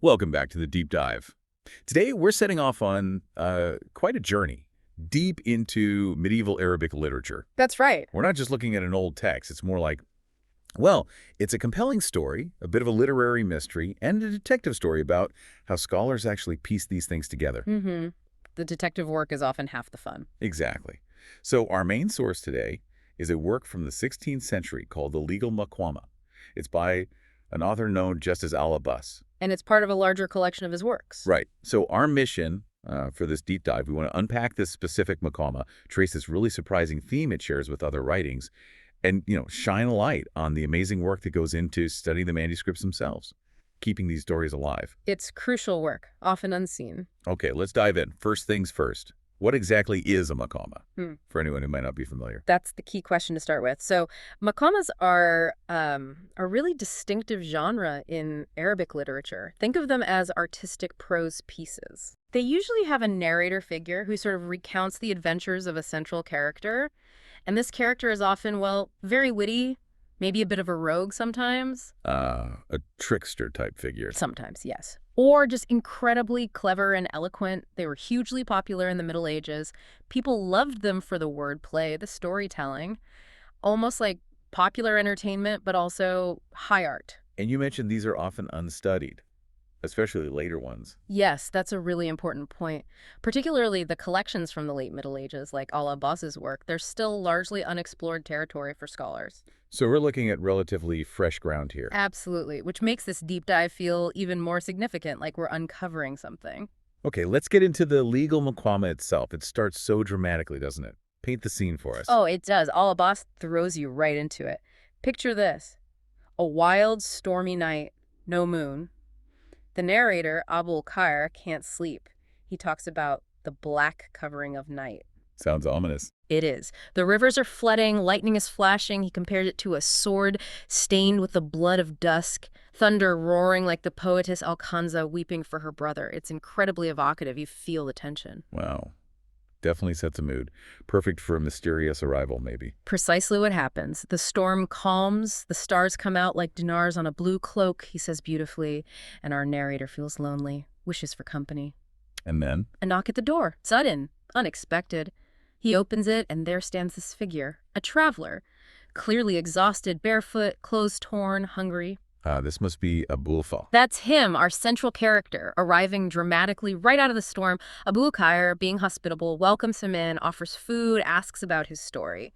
Welcome back to the Deep Dive. Today, we're setting off on quite a journey deep into medieval Arabic literature. That's right. We're not just looking at an old text. It's more like, well, it's a compelling story, a bit of a literary mystery, and a detective story about how scholars actually piece these things together. Mm-hmm. The detective work is often half the fun. Exactly. So our main source today is a work from the 16th century called the Legal Maqama. It's by an author known just as al-Abbas. And it's part of a larger collection of his works. Right. So our mission for this deep dive, we want to unpack this specific Maqama, trace this really surprising theme it shares with other writings, and, shine a light on the amazing work that goes into studying the manuscripts themselves, keeping these stories alive. It's crucial work, often unseen. Okay, let's dive in. First things first. What exactly is a Maqama, for anyone who might not be familiar? That's the key question to start with. So maqamas are a really distinctive genre in Arabic literature. Think of them as artistic prose pieces. They usually have a narrator figure who sort of recounts the adventures of a central character. And this character is often, well, very witty, maybe a bit of a rogue sometimes. A trickster type figure. Sometimes, yes. Or just incredibly clever and eloquent. They were hugely popular in the Middle Ages. People loved them for the wordplay, the storytelling, almost like popular entertainment, but also high art. And you mentioned these are often unstudied, especially later ones. Yes, that's a really important point. Particularly the collections from the late Middle Ages, like al-Abbas's work, they're still largely unexplored territory for scholars. So we're looking at relatively fresh ground here. Absolutely, which makes this deep dive feel even more significant, like we're uncovering something. Okay, let's get into the legal Maqama itself. It starts so dramatically, doesn't it? Paint the scene for us. Oh, it does. Al-Abbas throws you right into it. Picture this. A wild, stormy night, no moon. The narrator, Abul Khair, can't sleep. He talks about the black covering of night. Sounds ominous. It is. The rivers are flooding, lightning is flashing. He compares it to a sword stained with the blood of dusk, thunder roaring like the poetess Alkanza weeping for her brother. It's incredibly evocative. You feel the tension. Wow. Definitely sets a mood. Perfect for a mysterious arrival, maybe. Precisely what happens. The storm calms, the stars come out like dinars on a blue cloak, he says beautifully, and our narrator feels lonely, wishes for company. And then? A knock at the door. Sudden. Unexpected. He opens it, and there stands this figure, a traveler, clearly exhausted, barefoot, clothes torn, hungry. This must be Abulfa. That's him, our central character, arriving dramatically right out of the storm. Abul Khair, being hospitable, welcomes him in, offers food, asks about his story.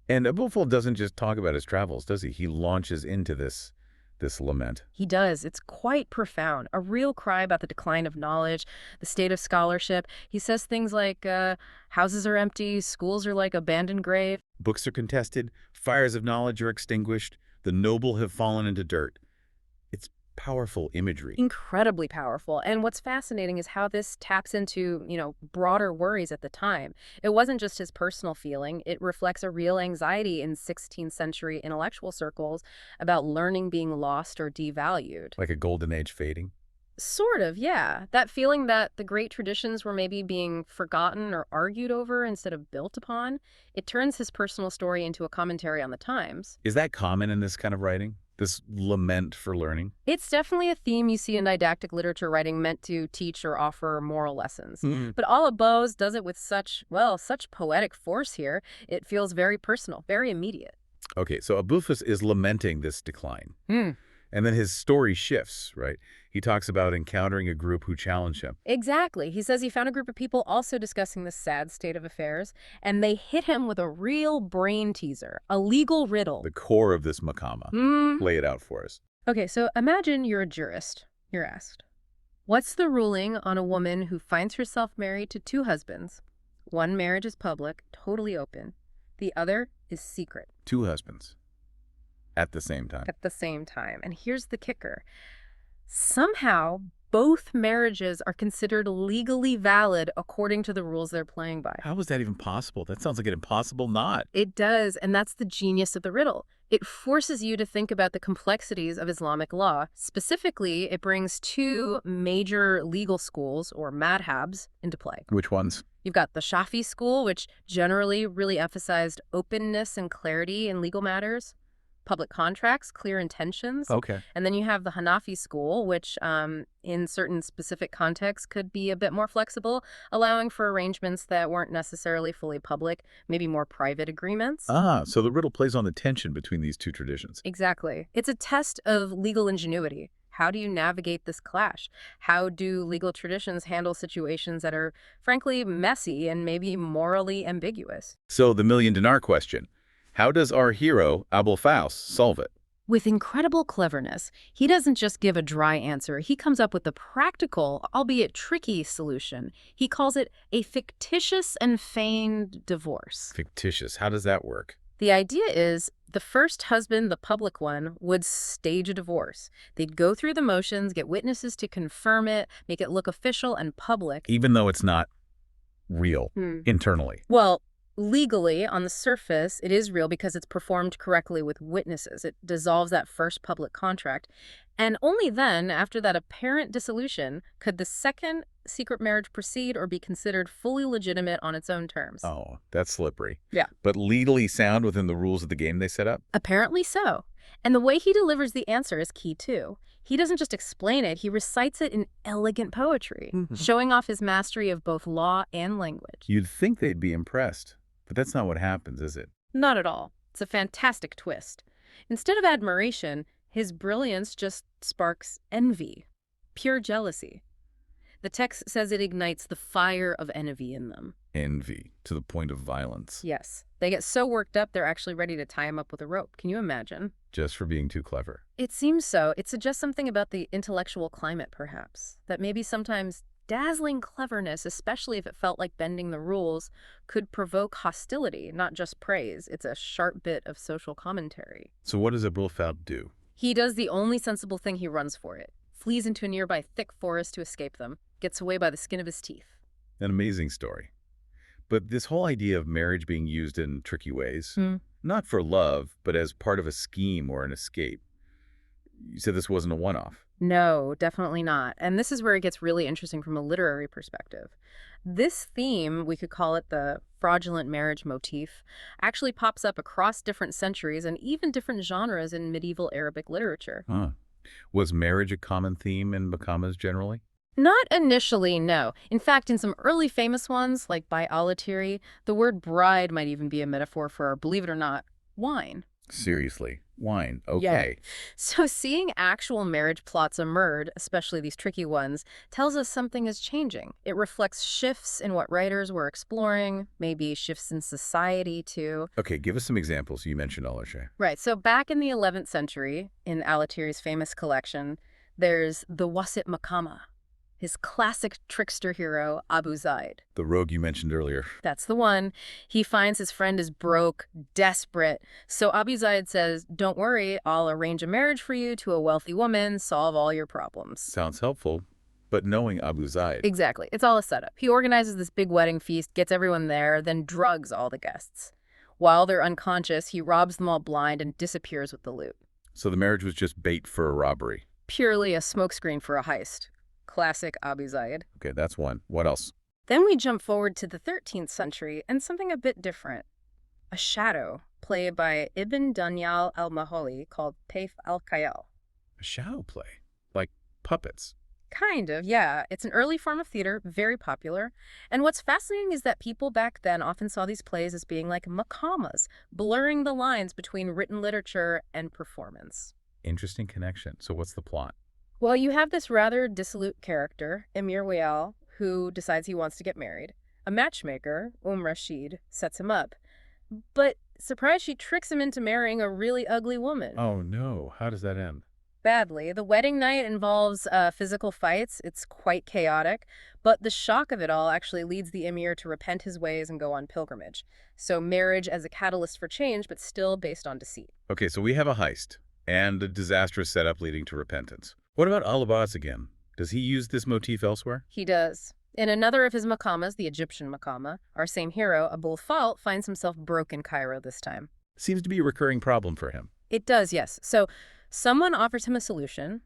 And Abulfa doesn't just talk about his travels, does he? He launches into this lament. He does. It's quite profound. A real cry about the decline of knowledge, the state of scholarship. He says things like, houses are empty, schools are like abandoned grave. Books are contested, fires of knowledge are extinguished, the noble have fallen into dirt. It's powerful imagery. Incredibly powerful. And what's fascinating is how this taps into, broader worries at the time. It wasn't just his personal feeling. It reflects a real anxiety in 16th century intellectual circles about learning being lost or devalued. Like a golden age fading? Sort of, yeah. That feeling that the great traditions were maybe being forgotten or argued over instead of built upon. It turns his personal story into a commentary on the times. Is that common in this kind of writing? This lament for learning? It's definitely a theme you see in didactic literature writing meant to teach or offer moral lessons. But Abbās does it with such poetic force here. It feels very personal, very immediate. Okay, so Abulfas is lamenting this decline. And then his story shifts, right? He talks about encountering a group who challenge him. Exactly. He says he found a group of people also discussing the sad state of affairs, and they hit him with a real brain teaser, a legal riddle. The core of this Maqama. Lay it out for us. Okay, so imagine you're a jurist. You're asked, what's the ruling on a woman who finds herself married to two husbands? One marriage is public, totally open. The other is secret. Two husbands. At the same time. At the same time. And here's the kicker. Somehow, both marriages are considered legally valid according to the rules they're playing by. How is that even possible? That sounds like an impossible knot. It does, and that's the genius of the riddle. It forces you to think about the complexities of Islamic law. Specifically, it brings two major legal schools, or madhabs, into play. Which ones? You've got the Shafi school, which generally really emphasized openness and clarity in legal matters. public contracts, clear intentions. Okay. And then you have the Hanafi school, which in certain specific contexts could be a bit more flexible, allowing for arrangements that weren't necessarily fully public, maybe more private agreements. Ah, so the riddle plays on the tension between these two traditions. Exactly. It's a test of legal ingenuity. How do you navigate this clash? How do legal traditions handle situations that are, frankly, messy and maybe morally ambiguous? So the million-dinar question. How does our hero, Abul solve it? With incredible cleverness, he doesn't just give a dry answer. He comes up with a practical, albeit tricky, solution. He calls it a fictitious and feigned divorce. Fictitious. How does that work? The idea is the first husband, the public one, would stage a divorce. They'd go through the motions, get witnesses to confirm it, make it look official and public. Even though it's not real internally. Well, legally, on the surface, it is real because it's performed correctly with witnesses. It dissolves that first public contract. And only then, after that apparent dissolution, could the second secret marriage proceed or be considered fully legitimate on its own terms. Oh, that's slippery. Yeah. But legally sound within the rules of the game they set up? Apparently so. And the way he delivers the answer is key, too. He doesn't just explain it, he recites it in elegant poetry, showing off his mastery of both law and language. You'd think they'd be impressed, but that's not what happens, is it? Not at all. It's a fantastic twist. Instead of admiration, his brilliance just sparks envy, pure jealousy. The text says it ignites the fire of envy in them. Envy, to the point of violence. Yes. They get so worked up, they're actually ready to tie him up with a rope. Can you imagine? Just for being too clever. It seems so. It suggests something about the intellectual climate, perhaps. That maybe sometimes dazzling cleverness, especially if it felt like bending the rules, could provoke hostility, not just praise. It's a sharp bit of social commentary. So what does Abulfeld do? He does the only sensible thing. He runs for it. Flees into a nearby thick forest to escape them. Gets away by the skin of his teeth. An amazing story. But this whole idea of marriage being used in tricky ways, not for love, but as part of a scheme or an escape. You said this wasn't a one-off. No, definitely not. And this is where it gets really interesting from a literary perspective. This theme, we could call it the fraudulent marriage motif, actually pops up across different centuries and even different genres in medieval Arabic literature. Huh. Was marriage a common theme in Maqamas generally? Not initially, no. In fact, in some early famous ones, like by al-Atiri, the word bride might even be a metaphor for, believe it or not, wine. Seriously, wine. Okay. Yeah. So seeing actual marriage plots emerge, especially these tricky ones, tells us something is changing. It reflects shifts in what writers were exploring, maybe shifts in society, too. Okay, give us some examples. You mentioned al-Ashay. Right. So back in the 11th century, in al-Atiri's famous collection, there's the Wasit Maqama, his classic trickster hero, Abu Zaid. The rogue you mentioned earlier. That's the one. He finds his friend is broke, desperate. So Abu Zaid says, don't worry, I'll arrange a marriage for you to a wealthy woman, solve all your problems. Sounds helpful, but knowing Abu Zaid. Exactly. It's all a setup. He organizes this big wedding feast, gets everyone there, then drugs all the guests. While they're unconscious, he robs them all blind and disappears with the loot. So the marriage was just bait for a robbery. Purely a smokescreen for a heist. Classic Abu Zaid. Okay, that's one. What else? Then we jump forward to the 13th century and something a bit different. A shadow, played by Ibn Danyal al-Maholi, called Taif al-Khayal. A shadow play? Like puppets? Kind of, yeah. It's an early form of theater, very popular. And what's fascinating is that people back then often saw these plays as being like maqamas, blurring the lines between written literature and performance. Interesting connection. So what's the plot? Well, you have this rather dissolute character, Emir Wayal, who decides he wants to get married. A matchmaker, Rashid, sets him up. But, surprise, she tricks him into marrying a really ugly woman. Oh no, how does that end? Badly. The wedding night involves physical fights. It's quite chaotic. But the shock of it all actually leads the emir to repent his ways and go on pilgrimage. So marriage as a catalyst for change, but still based on deceit. Okay, so we have a heist and a disastrous setup leading to repentance. What about al-Abbas again? Does he use this motif elsewhere? He does. In another of his maqamas, the Egyptian maqama, our same hero, Abulfald, finds himself broke in Cairo this time. Seems to be a recurring problem for him. It does, yes. So someone offers him a solution.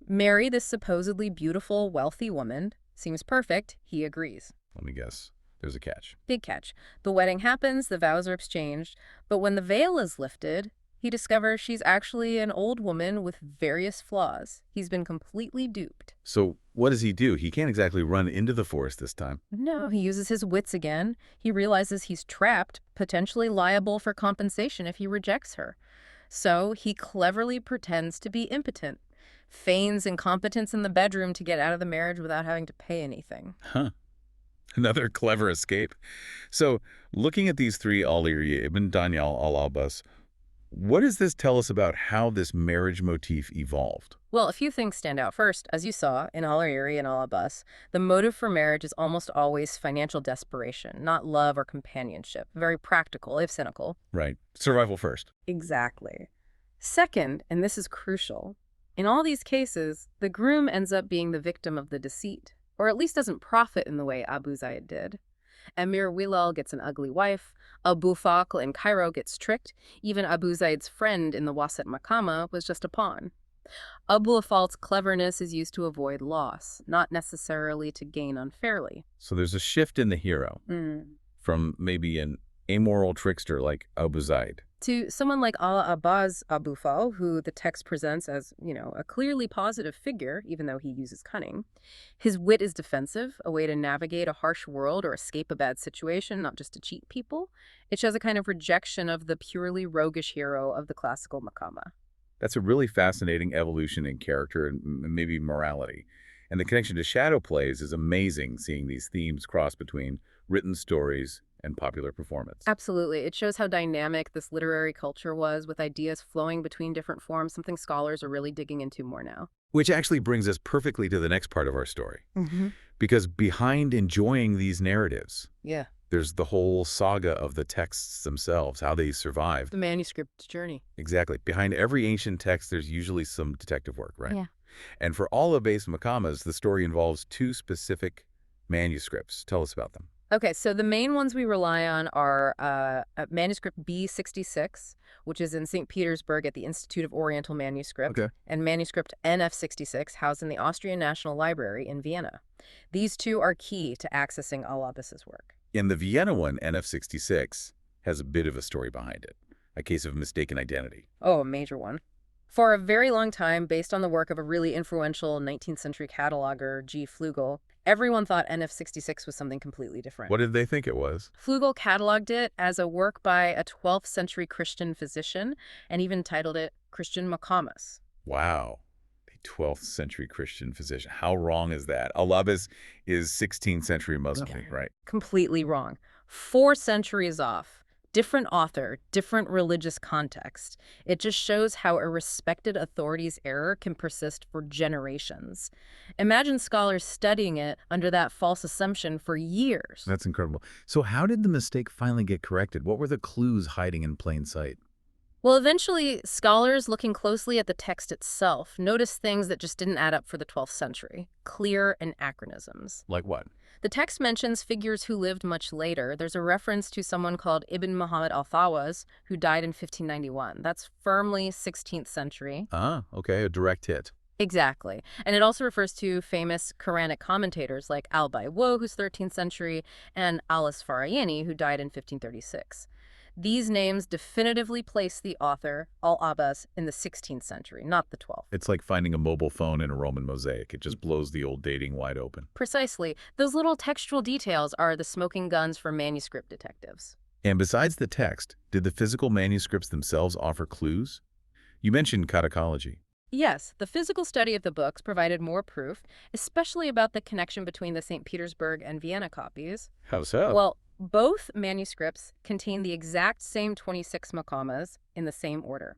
Marry this supposedly beautiful, wealthy woman. Seems perfect. He agrees. Let me guess. There's a catch. Big catch. The wedding happens, the vows are exchanged, but when the veil is lifted, he discovers she's actually an old woman with various flaws. He's been completely duped. So what does he do? He can't exactly run into the forest this time. No, he uses his wits again. He realizes he's trapped, potentially liable for compensation if he rejects her. So he cleverly pretends to be impotent, feigns incompetence in the bedroom to get out of the marriage without having to pay anything. Huh. Another clever escape. So looking at these three al-Irya, Ibn Daniel, al-Abbas, what does this tell us about how this marriage motif evolved? Well, a few things stand out. First, as you saw in al-Irya and al-Abbas, the motive for marriage is almost always financial desperation, not love or companionship. Very practical, if cynical. Right. Survival first. Exactly. Second, and this is crucial, in all these cases, the groom ends up being the victim of the deceit, or at least doesn't profit in the way Abu Zayd did. Emir Wilal gets an ugly wife, Abu Fakl in Cairo gets tricked, even Abu Zayd's friend in the Wasit Maqama was just a pawn. Abu Afal's cleverness is used to avoid loss, not necessarily to gain unfairly. So there's a shift in the hero from maybe an amoral trickster like Abu Zayd to someone like al-Abbas Abu Fal, who the text presents as, a clearly positive figure, even though he uses cunning. His wit is defensive, a way to navigate a harsh world or escape a bad situation, not just to cheat people. It shows a kind of rejection of the purely roguish hero of the classical Maqama. That's a really fascinating evolution in character and maybe morality. And the connection to shadow plays is amazing, seeing these themes cross between written stories and popular performance. Absolutely. It shows how dynamic this literary culture was, with ideas flowing between different forms, something scholars are really digging into more now. Which actually brings us perfectly to the next part of our story. Because behind enjoying these narratives, there's the whole saga of the texts themselves, how they survived. The manuscript journey. Exactly. Behind every ancient text, there's usually some detective work, right? Yeah. And for all Abbās Maqamas, the story involves two specific manuscripts. Tell us about them. Okay, so the main ones we rely on are Manuscript B 66, which is in St. Petersburg at the Institute of Oriental Manuscripts, and Manuscript NF 66, housed in the Austrian National Library in Vienna. These two are key to accessing al-Abbas's work. And the Vienna one, NF 66, has a bit of a story behind it, a case of mistaken identity. Oh, a major one. For a very long time, based on the work of a really influential 19th century cataloger, G. Flugel, everyone thought NF 66 was something completely different. What did they think it was? Flugel cataloged it as a work by a 12th century Christian physician and even titled it Christian Maqamas. Wow. A 12th century Christian physician. How wrong is that? Al-Abbas is 16th century Muslim, right? Completely wrong. 4 centuries off. Different author, different religious context. It just shows how a respected authority's error can persist for generations. Imagine scholars studying it under that false assumption for years. That's incredible. So how did the mistake finally get corrected? What were the clues hiding in plain sight? Well, eventually, scholars looking closely at the text itself noticed things that just didn't add up for the 12th century. Clear anachronisms. Like what? The text mentions figures who lived much later. There's a reference to someone called Ibn Muhammad al-Thawaz, who died in 1591. That's firmly 16th century. Ah, okay, a direct hit. Exactly. And it also refers to famous Quranic commentators like al-Baywo, who's 13th century, and al-Asfarayani, who died in 1536. These names definitively place the author, al-Abbas, in the 16th century, not the 12th. It's like finding a mobile phone in a Roman mosaic. It just blows the old dating wide open. Precisely. Those little textual details are the smoking guns for manuscript detectives. And besides the text, did the physical manuscripts themselves offer clues? You mentioned catechology. Yes, the physical study of the books provided more proof, especially about the connection between the St. Petersburg and Vienna copies. How so? Well, both manuscripts contain the exact same 26 maqamas in the same order.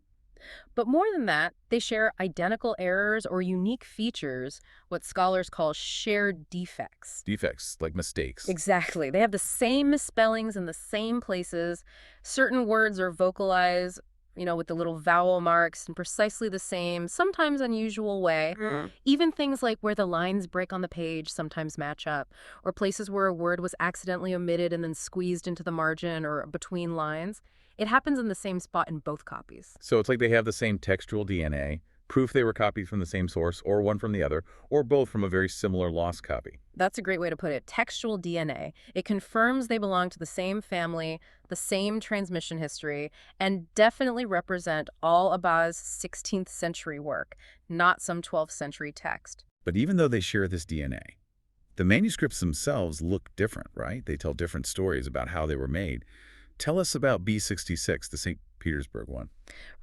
But more than that, they share identical errors or unique features, what scholars call shared defects. Defects, like mistakes. Exactly. They have the same misspellings in the same places. Certain words are vocalized, with the little vowel marks in precisely the same, sometimes unusual way. Even things like where the lines break on the page sometimes match up, or places where a word was accidentally omitted and then squeezed into the margin or between lines. It happens in the same spot in both copies. So it's like they have the same textual DNA, proof they were copied from the same source, or one from the other, or both from a very similar lost copy. That's a great way to put it. Textual DNA. It confirms they belong to the same family, the same transmission history, and definitely represent al-Abbas' 16th century work, not some 12th century text. But even though they share this DNA, the manuscripts themselves look different, right? They tell different stories about how they were made. Tell us about B66, the St. Petersburg one.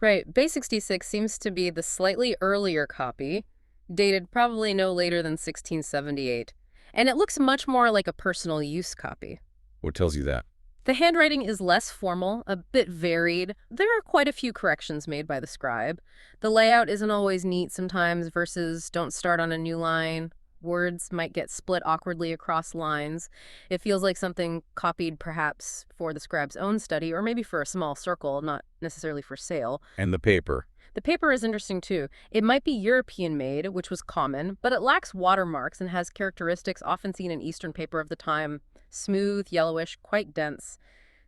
Right. B66 seems to be the slightly earlier copy, dated probably no later than 1678. And it looks much more like a personal use copy. What tells you that? The handwriting is less formal, a bit varied. There are quite a few corrections made by the scribe. The layout isn't always neat sometimes, verses don't start on a new line. Words might get split awkwardly across lines. It feels like something copied perhaps for the scribe's own study, or maybe for a small circle, not necessarily for sale. And the paper. The paper is interesting too. It might be European-made, which was common, but it lacks watermarks and has characteristics often seen in Eastern paper of the time. Smooth, yellowish, quite dense.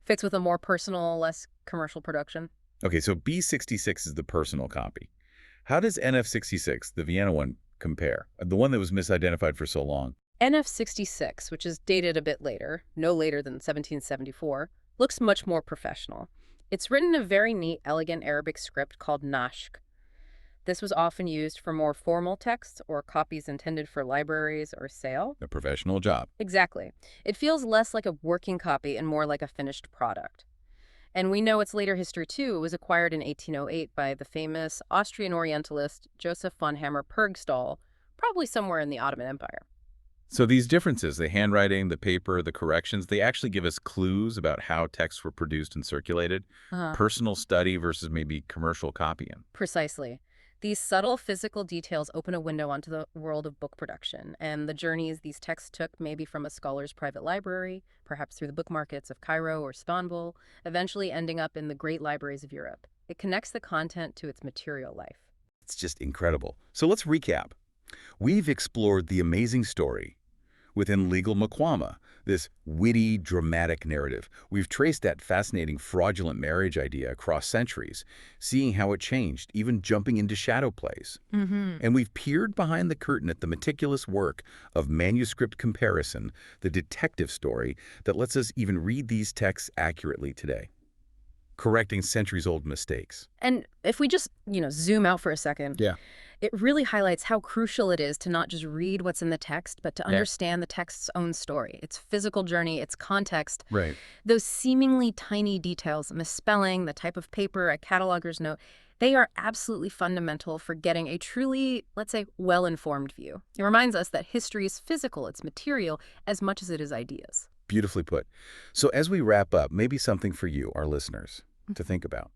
Fits with a more personal, less commercial production. Okay, so B66 is the personal copy. How does NF66, the Vienna one, compare? The one that was misidentified for so long. NF66, which is dated a bit later, no later than 1774, looks much more professional. It's written in a very neat, elegant Arabic script called Nashk. This was often used for more formal texts or copies intended for libraries or sale. A professional job. Exactly. It feels less like a working copy and more like a finished product. And we know its later history, too. It was acquired in 1808 by the famous Austrian Orientalist Joseph von Hammer-Purgstall, probably somewhere in the Ottoman Empire. So these differences, the handwriting, the paper, the corrections, they actually give us clues about how texts were produced and circulated. Personal study versus maybe commercial copying. Precisely. These subtle physical details open a window onto the world of book production and the journeys these texts took, maybe from a scholar's private library, perhaps through the book markets of Cairo or Istanbul, eventually ending up in the great libraries of Europe. It connects the content to its material life. It's just incredible. So let's recap. We've explored the amazing story within legal Maqama, this witty, dramatic narrative. We've traced that fascinating fraudulent marriage idea across centuries, seeing how it changed, even jumping into shadow plays. And we've peered behind the curtain at the meticulous work of manuscript comparison, the detective story that lets us even read these texts accurately today, correcting centuries-old mistakes. And if we just, zoom out for a second, Yeah. it really highlights how crucial it is to not just read what's in the text, but to understand the text's own story, its physical journey, its context. Right. Those seemingly tiny details, misspelling, the type of paper, a cataloger's note, they are absolutely fundamental for getting a truly, let's say, well-informed view. It reminds us that history is physical, it's material, as much as it is ideas. Beautifully put. So as we wrap up, maybe something for you, our listeners, to think about.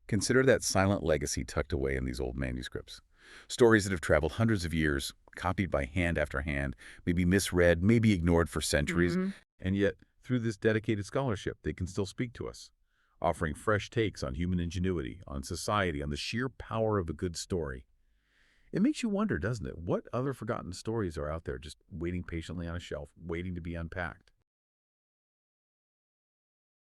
Consider that silent legacy tucked away in these old manuscripts. Stories that have traveled hundreds of years, copied by hand after hand, maybe misread, maybe ignored for centuries, and yet, through this dedicated scholarship, they can still speak to us, offering fresh takes on human ingenuity, on society, on the sheer power of a good story. It makes you wonder, doesn't it? What other forgotten stories are out there just waiting patiently on a shelf, waiting to be unpacked?